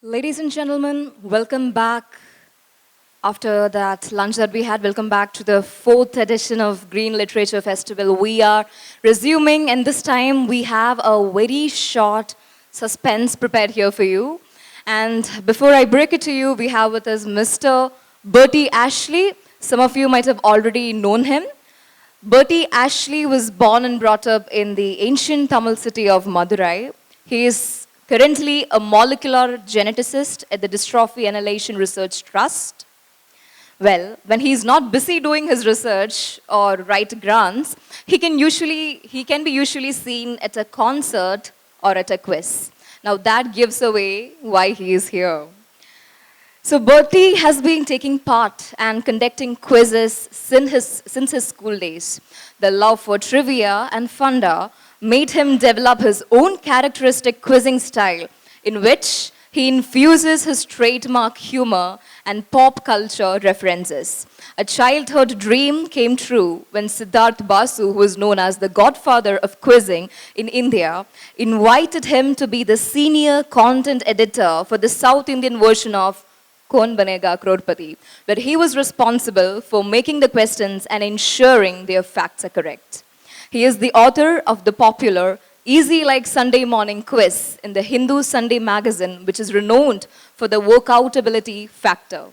Ladies and gentlemen, welcome back. After that lunch that we had, welcome back to the fourth edition of Green Literature Festival. We are resuming, and this time we have a very short suspense prepared here for you. And before I break it to you, we have with us Mr. Berty Ashley. Some of you might have already known him. Berty Ashley was born and brought up in the ancient Tamil city of Madurai. He is currently a molecular geneticist at the Dystrophy Annihilation Research Trust. Well, when he's not busy doing his research or write grants, he can be usually seen at a concert or at a quiz. Now that gives away why he is here. So Berty has been taking part and conducting quizzes since his school days. The love for trivia and funda made him develop his own characteristic quizzing style, in which he infuses his trademark humor and pop culture references. A childhood dream came true when Siddharth Basu, who is known as the godfather of quizzing in India, invited him to be the senior content editor for the South Indian version of Kaun Banega Crorepati, where he was responsible for making the questions and ensuring their facts are correct. He is the author of the popular Easy Like Sunday Morning quiz in the Hindu Sunday magazine, which is renowned for the workoutability factor.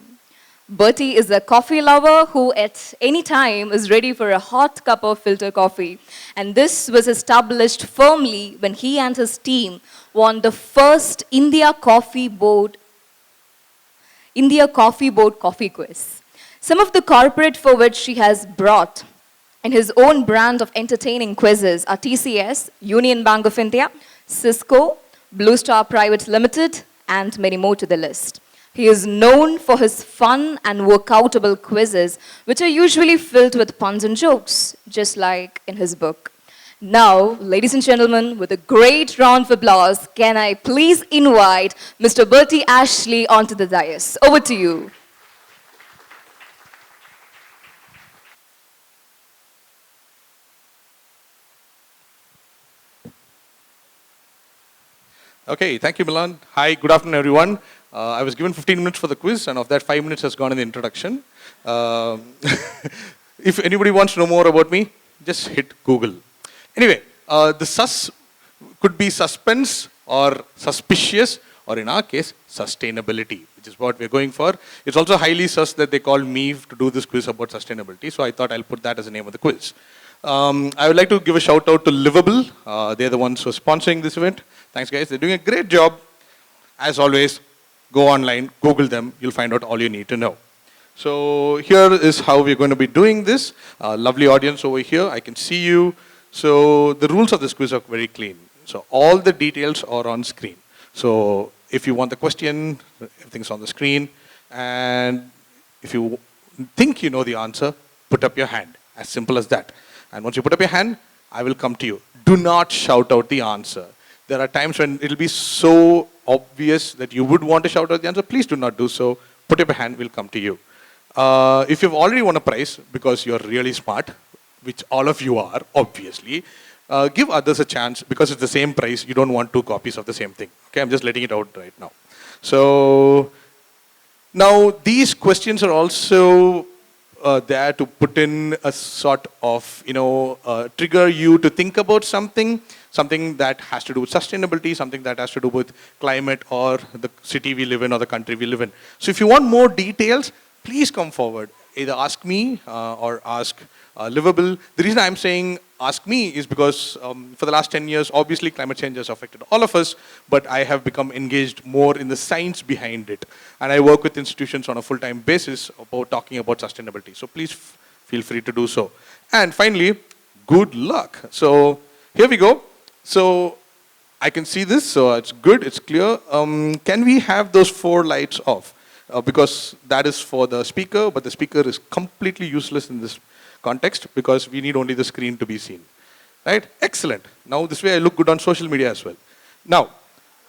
Berty is a coffee lover who at any time is ready for a hot cup of filter coffee. And this was established firmly when he and his team won the first India Coffee Board coffee quiz. Some of the corporate for which he has brought in his own brand of entertaining quizzes are TCS, Union Bank of India, Cisco, Blue Star Private Limited, and many more to the list. He is known for his fun and workoutable quizzes, which are usually filled with puns and jokes, just like in his book. Now, ladies and gentlemen, with a great round of applause, can I please invite Mr. Berty Ashley onto the dais. Over to you. Okay, thank you, Milan. Hi, good afternoon, everyone. I was given 15 minutes for the quiz, and of that, 5 minutes has gone in the introduction. If anybody wants to know more about me, just hit Google. Anyway, the sus could be suspense or suspicious, or in our case, sustainability, which is what we're going for. It's also highly sus that they called me to do this quiz about sustainability, so I thought I'll put that as the name of the quiz. I would like to give a shout out to Livable. They're the ones who are sponsoring this event. Thanks, guys. They're doing a great job. As always, go online, Google them. You'll find out all you need to know. So here is how we're going to be doing this. Lovely audience over here. I can see you. So the rules of this quiz are very clean. So all the details are on screen. So if you want the question, everything's on the screen. And if you think you know the answer, put up your hand. As simple as that. And once you put up your hand, I will come to you. Do not shout out the answer. There are times when it'll be so obvious that you would want to shout out the answer. Please do not do so. Put up your hand, we'll come to you. If you've already won a prize because you're really smart, which all of you are, obviously, give others a chance because it's the same prize. You don't want two copies of the same thing. Okay, I'm just letting it out right now. So now these questions are also there to put in a sort of, trigger you to think about something that has to do with sustainability, something that has to do with climate or the city we live in or the country we live in. So if you want more details, please come forward. Either ask me or ask Livable. The reason I'm saying ask me is because for the last 10 years, obviously climate change has affected all of us, but I have become engaged more in the science behind it. And I work with institutions on a full-time basis about talking about sustainability. So please feel free to do so. And finally, good luck. So here we go. So I can see this, so it's good, it's clear. Can we have those 4 lights off? Because that is for the speaker, but the speaker is completely useless in this context because we need only the screen to be seen. Right? Excellent. Now this way I look good on social media as well. Now,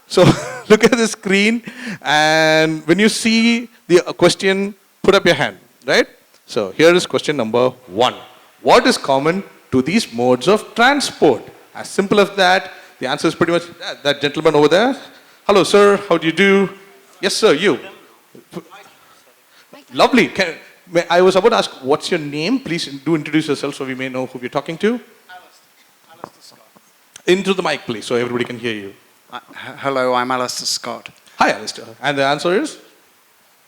so look at the screen, and when you see the question, put up your hand. Right? So here is question number 1. What is common to these modes of transport? As simple as that. The answer is pretty much that gentleman over there. Hello, sir. How do you do? Yes, sir, you. Lovely. I was about to ask, what's your name? Please do introduce yourself so we may know who we're talking to. Alistair Scott. Into the mic, please, so everybody can hear you. Hello, I'm Alistair Scott. Hi, Alistair. And the answer is?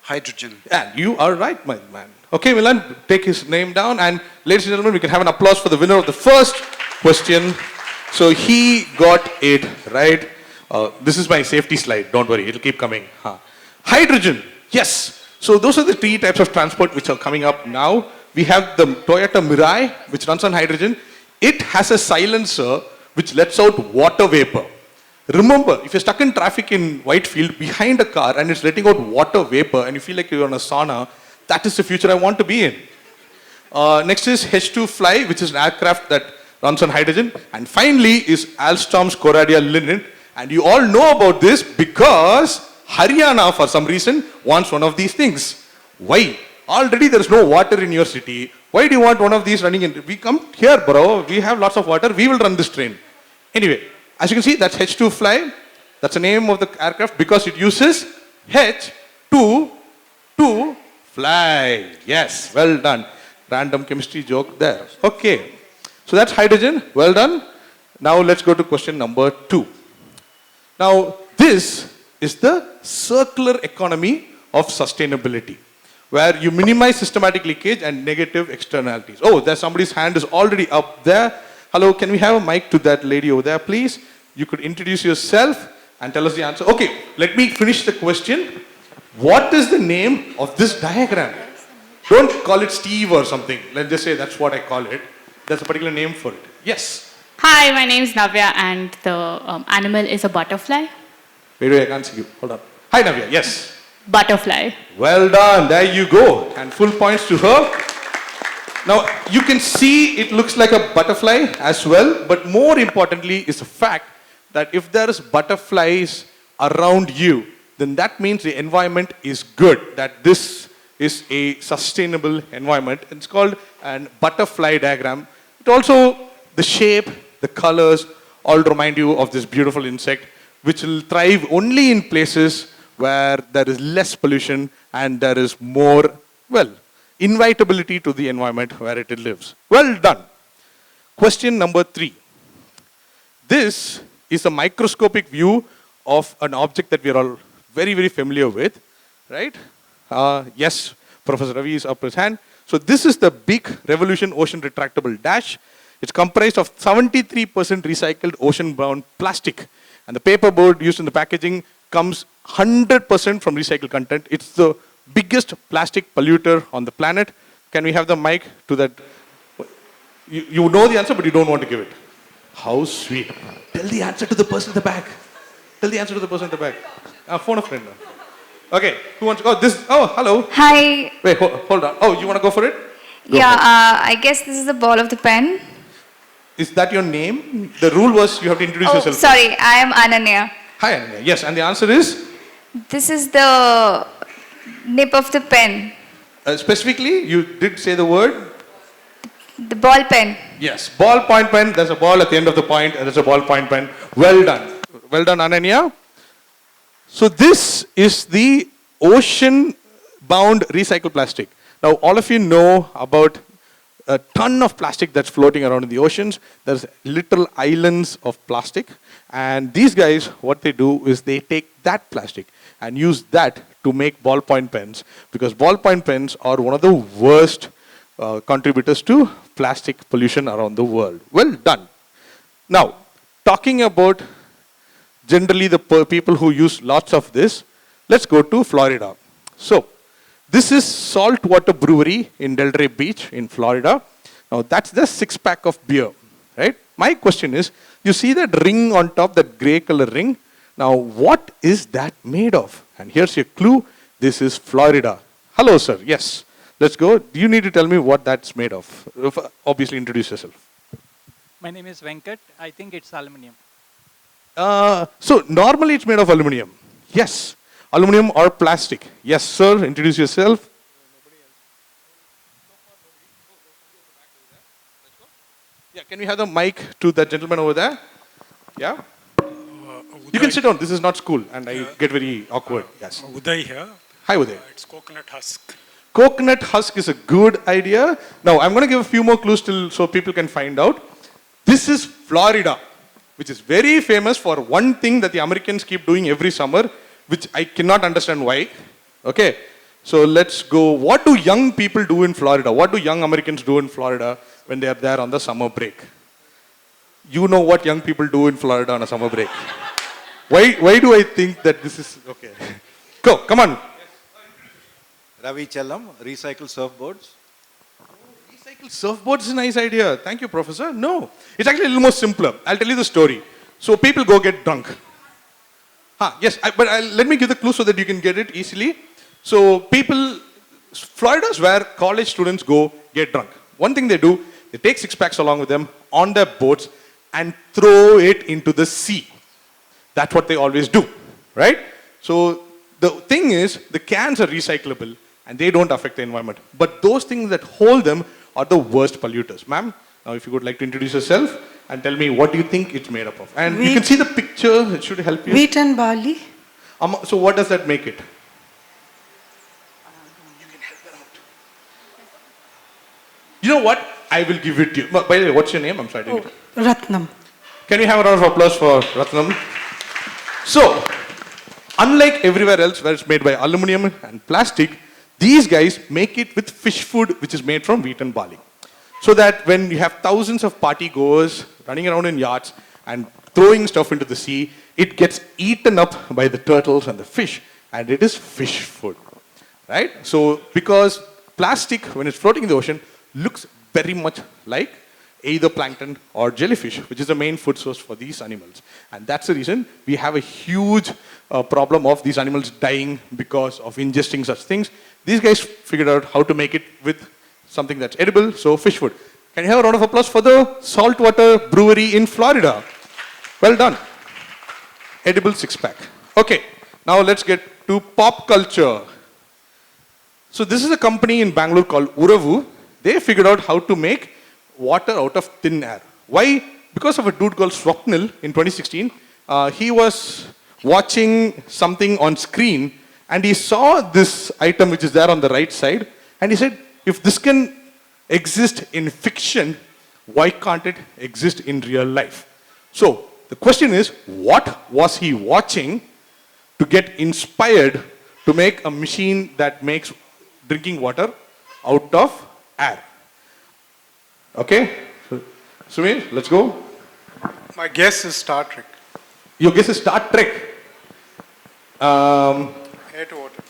Hydrogen. And you are right, my man. Okay, Milan, take his name down. And ladies and gentlemen, we can have an applause for the winner of the first question. So he got it right. This is my safety slide. Don't worry, it'll keep coming. Hydrogen. Yes. So those are the three types of transport which are coming up now. We have the Toyota Mirai, which runs on hydrogen. It has a silencer which lets out water vapor. Remember, if you're stuck in traffic in Whitefield behind a car and it's letting out water vapor and you feel like you're on a sauna, that is the future I want to be in. Next is H2 Fly, which is an aircraft that runs on hydrogen. And finally is Alstom's Coradia Linen. And you all know about this because Haryana, for some reason, wants one of these things. Why? Already there is no water in your city. Why do you want one of these running in? We come here, bro. We have lots of water. We will run this train. Anyway, as you can see, that's H2 Fly. That's the name of the aircraft because it uses H to fly. Yes, well done. Random chemistry joke there. Okay. So that's hydrogen. Well done. Now let's go to question number 2. Now, this is the circular economy of sustainability, where you minimize systematic leakage and negative externalities. Oh, there's somebody's hand is already up there. Hello, can we have a mic to that lady over there, please? You could introduce yourself and tell us the answer. Okay, let me finish the question. What is the name of this diagram? Don't call it Steve or something. Let's just say that's what I call it. There's a particular name for it. Yes. Hi, my name is Navya and the animal is a butterfly. Wait, I can't see you. Hold on. Hi, Navya. Yes. Butterfly. Well done. There you go. And full points to her. Now, you can see it looks like a butterfly as well. But more importantly is the fact that if there is butterflies around you, then that means the environment is good. That this is a sustainable environment. It's called a butterfly diagram. It also, the shape, the colors, all remind you of this beautiful insect, which will thrive only in places where there is less pollution and there is more, well, invitability to the environment where it lives. Well done. Question number 3. This is a microscopic view of an object that we are all very, very familiar with, right? Yes, Professor Ravi is up his hand. So this is the big Revolution Ocean Retractable Dash. It's comprised of 73% recycled ocean-bound plastic. And the paperboard used in the packaging comes 100% from recycled content. It's the biggest plastic polluter on the planet. Can we have the mic to that? You know the answer, but you don't want to give it. How sweet. Tell the answer to the person in the back. Tell the answer to the person in the back. Phone a friend. Okay, who wants to go? Oh, hello. Hi. Wait, hold on. Oh, you want to go for it? Go Yeah, for it. I guess this is the ball of the pen. Is that your name? The rule was you have to introduce Oh, yourself. sorry, I am Ananya. Hi, Ananya. Yes, and the answer is? This is the nip of the pen. Specifically, you did say the word? The ball pen. Yes, ballpoint pen. There's a ball at the end of the point, and there's a ballpoint pen. Well done. Well done, Ananya. So this is the ocean-bound recycled plastic. Now, all of you know about a ton of plastic that's floating around in the oceans. There's little islands of plastic. And these guys, what they do is they take that plastic and use that to make ballpoint pens. Because ballpoint pens are one of the worst contributors to plastic pollution around the world. Well done. Now, talking about generally the people who use lots of this, let's go to Florida. So, this is Saltwater Brewery in Delray Beach in Florida. Now, that's the 6-pack of beer, right? My question is, you see that ring on top, that gray color ring? Now, what is that made of? And here's your clue. This is Florida. Hello, sir. Yes. Let's go. Do you need to tell me what that's made of? Obviously, introduce yourself. My name is Venkat. I think it's aluminium. So, normally it's made of aluminum. Yes. Aluminum or plastic. Yes, sir. Introduce yourself. Yeah, can we have the mic to that gentleman over there? Yeah? You can sit down. This is not school, and I get very awkward. Yes. Uday here. Hi, Uday. It's coconut husk. Coconut husk is a good idea. Now, I'm going to give a few more clues till so people can find out. This is Florida, which is very famous for one thing that the Americans keep doing every summer, which I cannot understand why. Okay, so let's go. What do young people do in Florida? What do young Americans do in Florida when they are there on the summer break? You know what young people do in Florida on a summer break. Why do I think that this is okay? Go, come on. Ravi Chellam, recycle surfboards. Recycle surfboards is a nice idea. Thank you, Professor. No, it's actually a little more simpler. I'll tell you the story. So people go get drunk. Yes, but let me give the clue so that you can get it easily. So Florida is where college students go get drunk. One thing they do, they take six packs along with them on their boats and throw it into the sea. That's what they always do, right? So the thing is, the cans are recyclable and they don't affect the environment. But those things that hold them are the worst polluters. Ma'am, now if you would like to introduce yourself and tell me what do you think it's made up of. And you can see the picture, it should help you. Wheat and barley. So what does that make it? You know what? I will give it to you. By the way, what's your name? I'm sorry. Ratnam. Can we have a round of applause for Ratnam? So, unlike everywhere else where it's made by aluminum and plastic, these guys make it with fish food which is made from wheat and barley. So that when you have thousands of party goers running around in yachts and throwing stuff into the sea, it gets eaten up by the turtles and the fish, and it is fish food, right? So, because plastic, when it's floating in the ocean, looks very much like either plankton or jellyfish, which is the main food source for these animals. And that's the reason we have a huge problem of these animals dying because of ingesting such things. These guys figured out how to make it with something that's edible, so fish food. Can you have a round of applause for the saltwater brewery in Florida? Well done. Edible six-pack. Okay, now let's get to pop culture. So this is a company in Bangalore called Uravu. They figured out how to make water out of thin air. Why? Because of a dude called Swapnil in 2016. He was watching something on screen and he saw this item which is there on the right side and he said, if this can exist in fiction, why can't it exist in real life? So the question is, what was he watching to get inspired to make a machine that makes drinking water out of air? Okay, so, Sumir, let's go. My guess is Star Trek. Your guess is Star Trek. Air to water.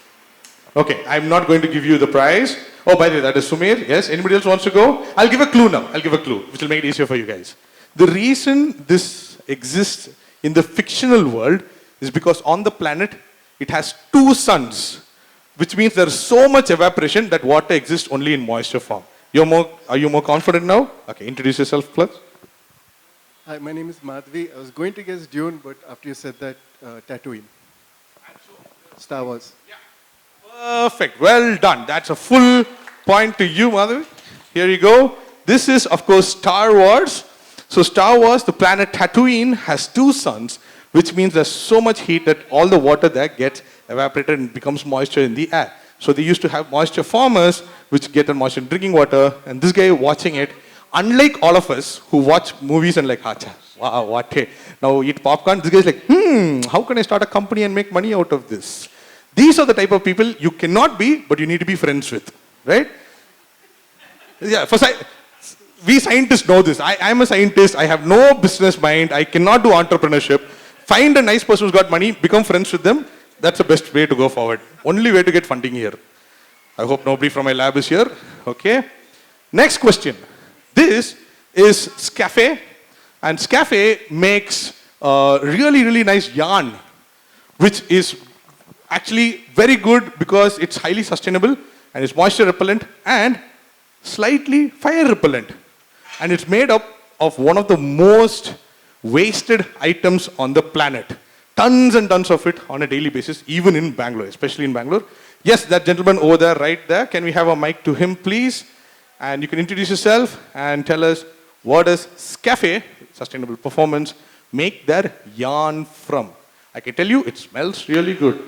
Okay, I'm not going to give you the prize. Oh, by the way, that is Sumir. Yes, anybody else wants to go? I'll give a clue now. I'll give a clue, which will make it easier for you guys. The reason this exists in the fictional world is because on the planet, it has two suns, which means there's so much evaporation that water exists only in moisture form. Are you more confident now? Okay, introduce yourself, please. Hi, my name is Madhvi. I was going to guess Dune, but after you said that, Tatooine. Star Wars. Perfect. Well done. That's a full point to you, Madhvi. Here you go. This is, of course, Star Wars. So Star Wars, the planet Tatooine has two suns, which means there's so much heat that all the water there gets evaporated and becomes moisture in the air. So they used to have moisture farmers, which get a moisture in drinking water. And this guy watching it, unlike all of us who watch movies and like, Hacha, wow, what hey. Now eat popcorn. This guy's like, how can I start a company and make money out of this? These are the type of people you cannot be, but you need to be friends with, right? Yeah, we scientists know this. I'm a scientist. I have no business mind. I cannot do entrepreneurship. Find a nice person who's got money, become friends with them. That's the best way to go forward. Only way to get funding here. I hope nobody from my lab is here. Okay. Next question. This is Scafe. And Scafe makes really, really nice yarn, which is actually very good because it's highly sustainable and it's moisture repellent and slightly fire repellent. And it's made up of one of the most wasted items on the planet. Tons and tons of it on a daily basis, even in Bangalore, especially in Bangalore. Yes, that gentleman over there, right there. Can we have a mic to him, please? And you can introduce yourself and tell us what is Scafe, sustainable performance, make their yarn from? I can tell you, it smells really good.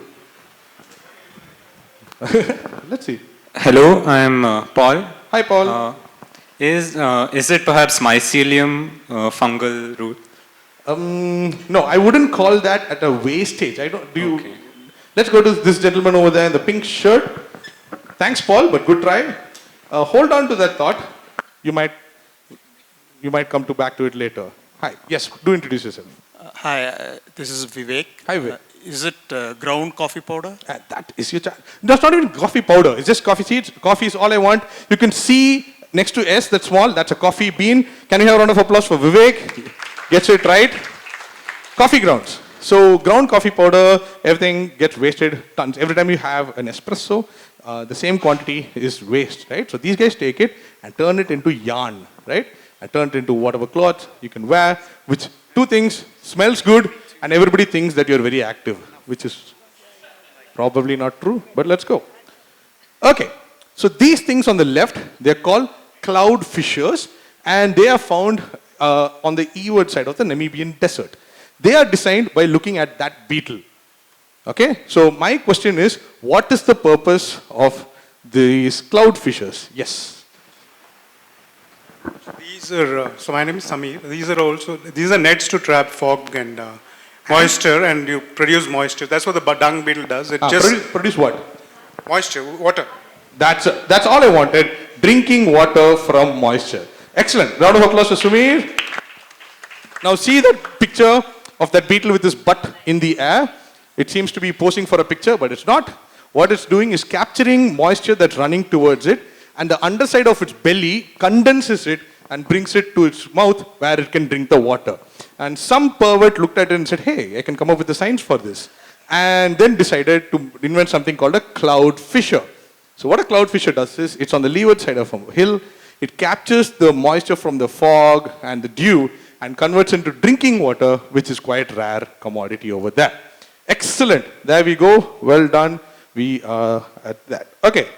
Let's see. Hello, I'm Paul. Hi, Paul. Is it perhaps mycelium fungal root? No, I wouldn't call that at a wastage. I don't. Do you? Okay. Let's go to this gentleman over there in the pink shirt. Thanks, Paul, but good try. Hold on to that thought. You might come back to it later. Hi. Yes. Do introduce yourself. Hi, this is Vivek. Hi, Vivek. Is it ground coffee powder? That is your chance. That's not even coffee powder. It's just coffee seeds. Coffee is all I want. You can see next to S, that's small. That's a coffee bean. Can we have a round of applause for Vivek? Gets it right. Coffee grounds. So ground coffee powder, everything gets wasted tons. Every time you have an espresso, the same quantity is waste, right? So these guys take it and turn it into yarn, right? And turn it into whatever cloth you can wear, which two things, smells good, and everybody thinks that you're very active, which is probably not true, but let's go. Okay, so these things on the left, they're called cloud fishers, and they are found on the eastward side of the Namibian desert. They are designed by looking at that beetle. Okay, so my question is, what is the purpose of these cloud fishers? Yes. These are, so my name is Samir. These are nets to trap fog and moisture, and you produce moisture. That's what the dung beetle does. It just Produce what? moisture, water. That's all I wanted. Drinking water from moisture. Excellent. Round of applause for Sumir. Now see that picture of that beetle with his butt in the air. It seems to be posing for a picture, but it's not. What it's doing is capturing moisture that's running towards it, and the underside of its belly condenses it and brings it to its mouth where it can drink the water. And some pervert looked at it and said, hey, I can come up with the science for this. And then decided to invent something called a cloud fisher. So what a cloud fisher does is, it's on the leeward side of a hill. It captures the moisture from the fog and the dew and converts into drinking water, which is quite rare commodity over there. Excellent. There we go. Well done. We are at that. Okay.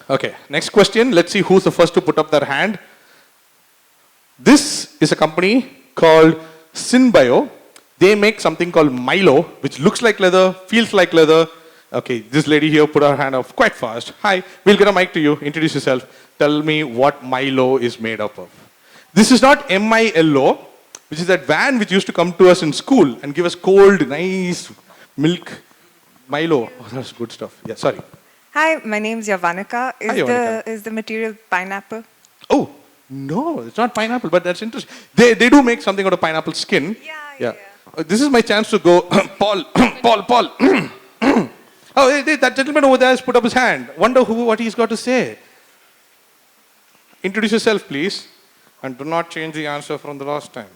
Okay. Next question. Let's see who's the first to put up their hand. This is a company called Synbio. They make something called Milo, which looks like leather, feels like leather. Okay, this lady here put her hand up quite fast. Hi, we'll get a mic to you. Introduce yourself. Tell me what Milo is made up of. This is not MILO, which is that van which used to come to us in school and give us cold, nice milk. Milo. Oh, that's good stuff. Yeah, sorry. Hi, my name is Yavanika. Is the material pineapple? Oh, no, it's not pineapple, but that's interesting. They do make something out of pineapple skin. Yeah. This is my chance to go, Paul. Oh, hey, that gentleman over there has put up his hand. Wonder what he's got to say. Introduce yourself, please. And do not change the answer from the last time.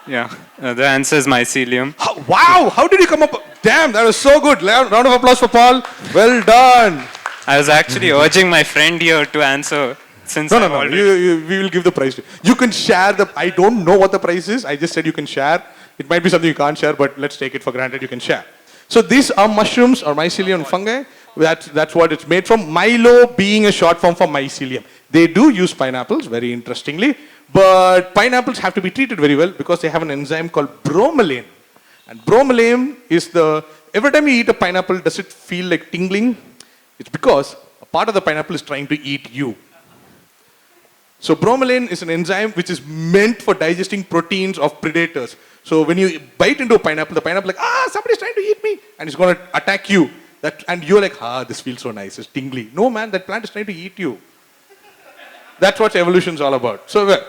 Yeah, the answer is mycelium. Wow, how did you come up? Damn, that was so good. Round of applause for Paul. Well done. I was actually urging my friend here to answer. Since No. We will give the prize to you. You can share I don't know what the prize is. I just said you can share. It might be something you can't share, but let's take it for granted you can share. So these are mushrooms or mycelium fungi. That's what it's made from. Milo being a short form for mycelium. They do use pineapples, very interestingly, but pineapples have to be treated very well because they have an enzyme called bromelain. And bromelain is every time you eat a pineapple, does it feel like tingling? It's because a part of the pineapple is trying to eat you. So bromelain is an enzyme which is meant for digesting proteins of predators. So when you bite into a pineapple, the pineapple like, somebody's trying to eat me, and it's going to attack you. And you're like, this feels so nice, it's tingly. No man, that plant is trying to eat you. That's what evolution is all about. So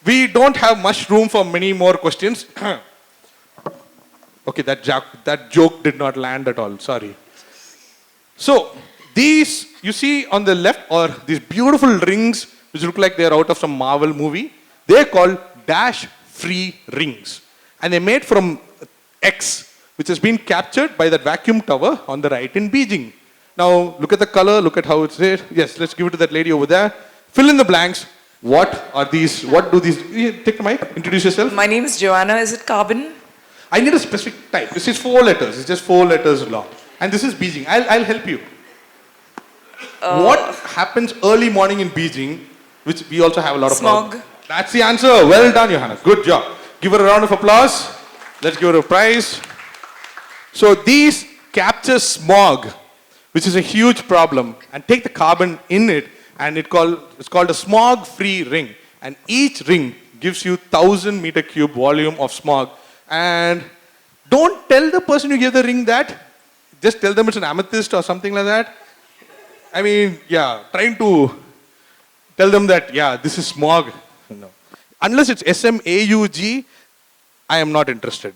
we don't have much room for many more questions. Okay, that joke did not land at all, sorry. So these, you see on the left, are these beautiful rings which look like they're out of some Marvel movie. They're called dash-free rings. And they're made from X, which has been captured by that vacuum tower on the right in Beijing. Now, look at the color, look at how it's there. Yes, let's give it to that lady over there. Fill in the blanks. What are these? What do these? Take the mic, introduce yourself. My name is Joanna. Is it carbon? I need a specific type. This is 4 letters. It's just 4 letters long. And this is Beijing. I'll help you. What happens early morning in Beijing, which we also have a lot of smog. That's the answer. Well done, Johanna. Good job. Give her a round of applause. Let's give her a prize. So these capture smog, which is a huge problem, and take the carbon in it, and it's called a smog-free ring. And each ring gives you 1,000 meter cube volume of smog. And don't tell the person you gave the ring that. Just tell them it's an amethyst or something like that. I mean, yeah, trying to tell them that, yeah, this is smog. No. Unless it's SMAUG, I am not interested.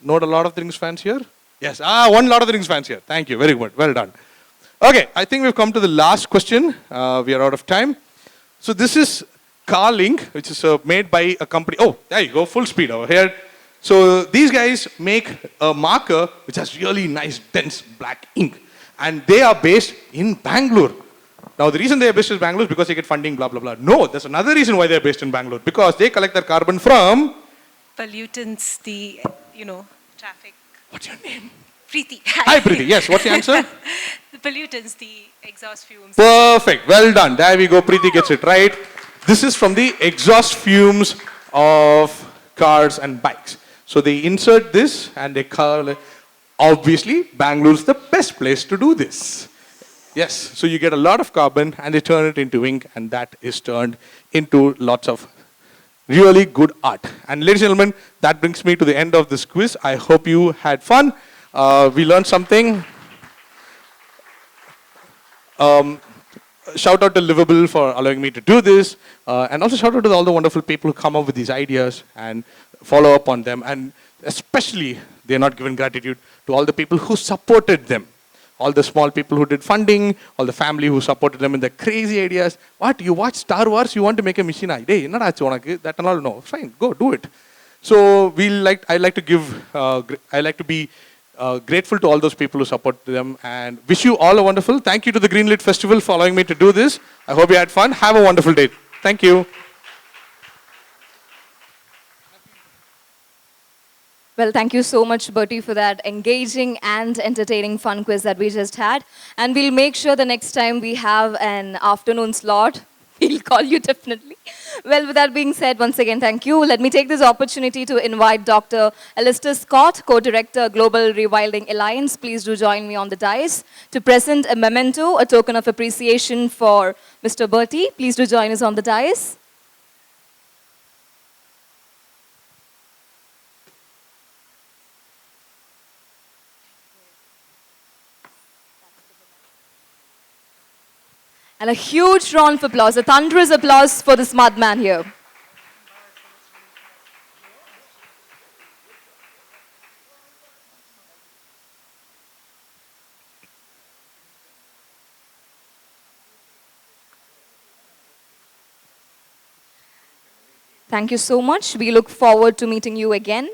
Not a lot of things fans here? Yes, one lot of things fans here. Thank you, very good, well done. Okay, I think we've come to the last question. We are out of time. So this is CarLink, which is made by a company. Oh, there you go, full speed over here. So these guys make a marker which has really nice, dense black ink. And they are based in Bangalore. Now, the reason they are based in Bangalore is because they get funding, blah, blah, blah. No, there's another reason why they're based in Bangalore. Because they collect their carbon from... Pollutants, the, traffic. What's your name? Preeti. Hi, Preeti. Yes, what's the answer? The pollutants, the exhaust fumes. Perfect. Well done. There we go. Preeti gets it right. This is from the exhaust fumes of cars and bikes. So they insert this and they call it... Obviously, Bangalore is the best place to do this. Yes, so you get a lot of carbon and they turn it into ink, and that is turned into lots of really good art. And ladies and gentlemen, that brings me to the end of this quiz. I hope you had fun. We learned something. Shout out to Livable for allowing me to do this. And also shout out to all the wonderful people who come up with these ideas and follow up on them. And especially, they're not given gratitude to all the people who supported them. All the small people who did funding, all the family who supported them in their crazy ideas. What, you watch Star Wars, you want to make a machine? Hey, that and all, no, fine, go do it. So I like to be grateful to all those people who support them, and wish you all a wonderful. Thank you to the Greenlit Festival for allowing me to do this. I hope you had fun. Have a wonderful day. Thank you. Well, thank you so much, Berty, for that engaging and entertaining fun quiz that we just had. And we'll make sure the next time we have an afternoon slot, we'll call you definitely. Well, with that being said, once again, thank you. Let me take this opportunity to invite Dr. Alistair Scott, Co-Director, Global Rewilding Alliance. Please do join me on the dais to present a memento, a token of appreciation for Mr. Berty. Please do join us on the dais. And a huge round of applause, a thunderous applause for this madman here. Thank you so much. We look forward to meeting you again.